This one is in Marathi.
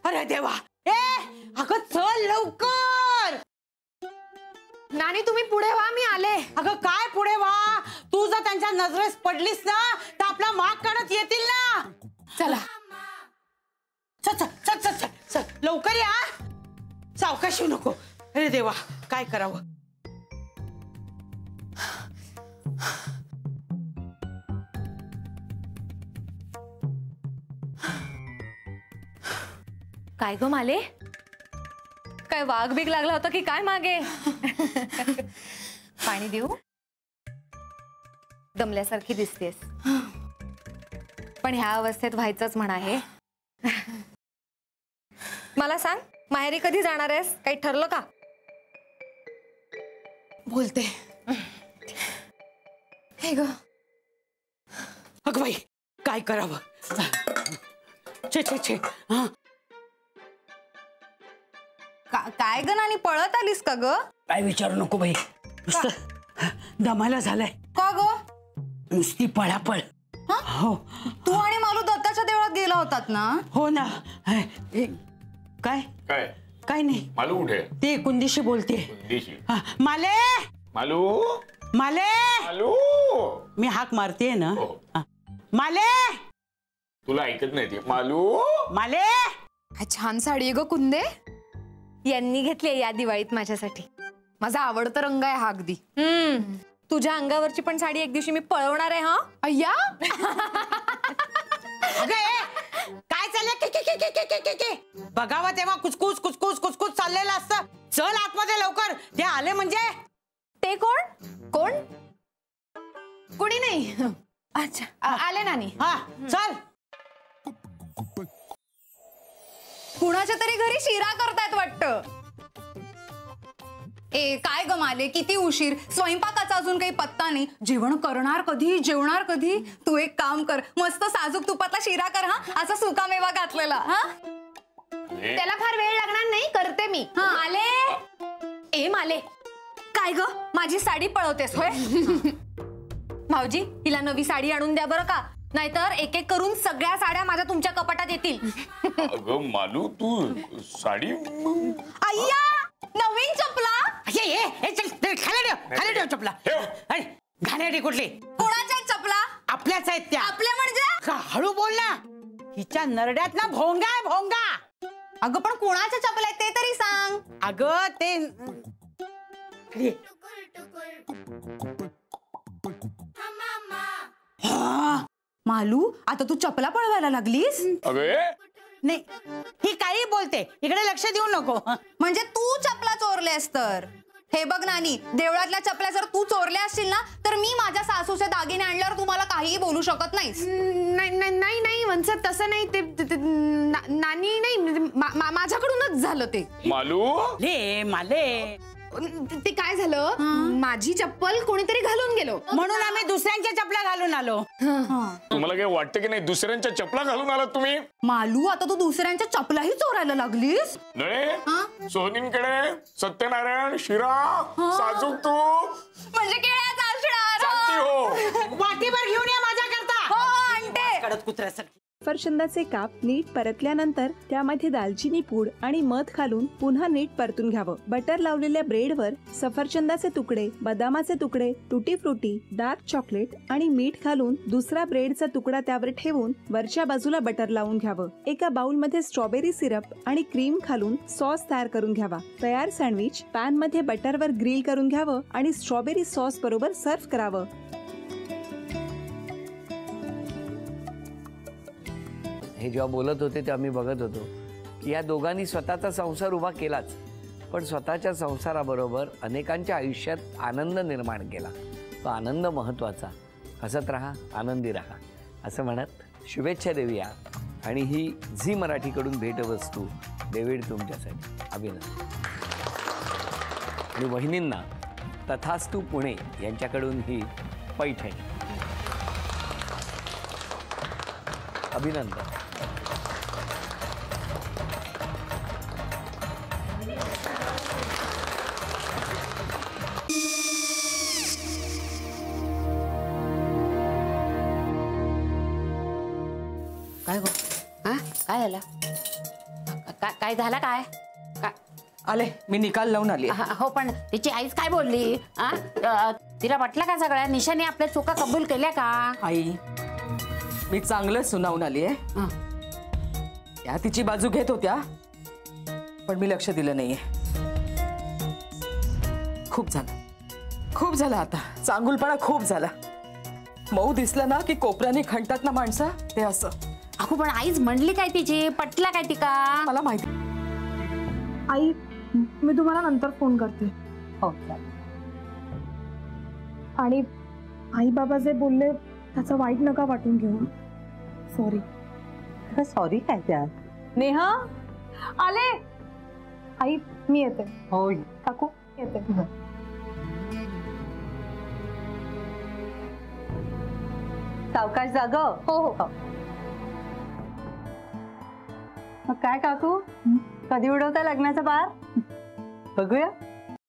अरे देवा, ए अगं चल लवकर. नानी तुम्ही पुढे व्हा, मी आले. अगं काय पुढे व्हा, तू जर त्यांच्या नजरेस पडलीस ना तर आपला माग काढत येतील ना. चला चल चल चल चल चल चल लवकर या. सावकाशी नको. अरे देवा काय करावं. काय ग माले, काय वाघ बीग लागला होता की काय मागे? पाणी देऊ? दमल्यासारखी दिसतेस, पण ह्या अवस्थेत व्हायचंच म्हणा हे. मला सांग, माहेरी कधी जाणार आहेस? काही ठरलं का? बोलते. हे ग अगं बाई काय करावं. छे छे छे. काय ग नानी, पळत आलीस का ग? काय विचारू नको बाई, नुसतं दमाला झालाय. का ग? नुसती पळापळ. हो तू आणि मालू दत्ताच्या देवळात गेला होतात ना? हो ना. काय काय काय नाही. मालू कुठे? ते कुंदीशी बोलते. कुंदीशी? माले मालू माले, मालू मी हाक मारते ना. हो. माले तुला ऐकत नाही ते. मालू माले. छान साडी आहे ग कुंदे, यांनी घेतली या दिवाळीत माझ्यासाठी. माझा आवडता रंग आहे हा अगदी. तुझ्या अंगावरची पण साडी एक दिवशी मी पळवणार आहे. हा अय्या. काय चाललंय? बघावं तेव्हा कुचकुच कुचकुच कुचकुच चाललेलं असतं. चल आतमध्ये लवकर, ते आले म्हणजे. ते कोण कोण? कोणी नाही. अच्छा आले नानी. हा चल. कुणाच्या तरी घरी शिरा करतायत वाटतं. ए काय गमाले, किती उशीर, स्वयंपाकाचा अजून काही पत्ता नाही. जेवण करणार कधी, जेवणार कधी? तू एक काम कर, मस्त साजूक तुपातला शिरा कर. हा असा सुकामेवा घातलेला. हा त्याला फार वेळ लागणार नाही, करते मी. माले ए माले, काय ग माझी साडी पळवतेस होय? भाऊजी हिला नवी साडी आणून द्या बरं का, नाहीतर एक एक करून सगळ्या साड्या माझ्या तुमच्या कपाटात येतील. अगं मालू तू साडी. अय्या नवीन चपला. खाली ठेव चपला. घाणेरडी कुठली? कोणाच्या चपला? आपल्याच आहेत त्या. आपल्या म्हणजे? हळू बोल ना, हिच्या नरड्यात ना भोंगा आहे भोंगा. अगं पण कोणाच्या चपला आहेत ते तरी सांग. अगं ते मालू आता तू चपला पळवायला लागलीस? अगे नाही, ही काही बोलते, इकडे लक्ष देऊ नको. म्हणजे तू चपला चोरलेस तर? हे बघ नानी, देवळातल्या चपल्या जर तू चोरल्या असतील ना तर मी माझ्या सासूचे दागिने आणल्यावर तुम्हाला काहीही बोलू शकत नाहीस. नाही नाही वंसत, तसं नाही. ते नानी नाही, माझ्याकडूनच झालं ते. मालू ले माले, ते काय झालं, माझी चप्पल कोणीतरी घालून गेलो म्हणून आम्ही दुसऱ्यांच्या चपला घालून आलो. तुम्हाला काय वाटतं की नाही, दुसऱ्यांच्या चपला घालून आलात तुम्ही? मालू आता तू दुसऱ्यांच्या चपलाही चोरायला लागलीस? नाही, सोनींकडे सत्यनारायण शिरा साजूक तूप म्हणजे केळ्याचा आशिर्वाद. चालती हो. वाटीभर घेऊन या माझ्या करता. हो आणते. कडत कुत्र्यासारखी. सफरचंदाचे काप नीट परतल्यानंतर त्यामध्ये दालचिनी पूड आणि मध घालून पुन्हा नीट परतून घ्यावं. बटर लावलेल्या ब्रेडवर सफरचंदाचे तुकडे, बदामाचे तुकडे, टुटी फ्रुटी, डार्क चॉकलेट आणि मीठ घालून दुसरा ब्रेडचा तुकडा त्यावर ठेवून वरच्या बाजूला बटर लावून घ्यावं. एका बाउलमध्ये स्ट्रॉबेरी सिरप आणि क्रीम घालून सॉस तयार करून घ्यावा. तयार सँडविच पॅन मध्ये बटरवर ग्रिल करून घ्यावं आणि स्ट्रॉबेरी सॉस बरोबर सर्व्ह करावं. हे जेव्हा बोलत होते तेव्हा मी बघत होतो की या दोघांनी स्वतःचा संसार उभा केलाच, पण स्वतःच्या संसाराबरोबर अनेकांच्या आयुष्यात आनंद निर्माण केला. तो आनंद महत्त्वाचा. हसत राहा, आनंदी राहा असं म्हणत शुभेच्छा देऊया. आणि ही झी मराठीकडून भेटवस्तू डेव्हिड तुमच्यासाठी. अभिनंदन. आणि वहिनींना तथास्तू पुणे यांच्याकडून ही पैठणी. अभिनंदन. काय गो हा काय झालं? काय झालं काय? आले, मी निकाल लावून आली. हो पण तिची आईच काय बोलली? तिला वाटलं का सगळ्या निशाने आपल्या चुका कबूल केल्या का? आई, मी चांगलं सुनावून आली आहे. त्या तिची बाजू घेत होत्या, पण मी लक्ष दिलं नाहीये. खूप झालं आता. चांगुलपणा खूप झाला. मऊ दिसलं ना की कोपऱ्याने खणतात ना माणसं, ते असं. अगो पण आईच म्हणली काय तिची? पटला काय तिका? मला माहिती. आई, मी तुम्हाला नंतर फोन करते. हो. आणि आई बाबा जे बोलले त्याचं वाईट नका वाटून घेऊ. सॉरी. सॉरी काय त्या? नेहा आले. आई मी येते. होय काकू येते. सावकाश जाग. हो हो. मग काय काकू, कधी उडवता लग्नाचा बार? बघूया.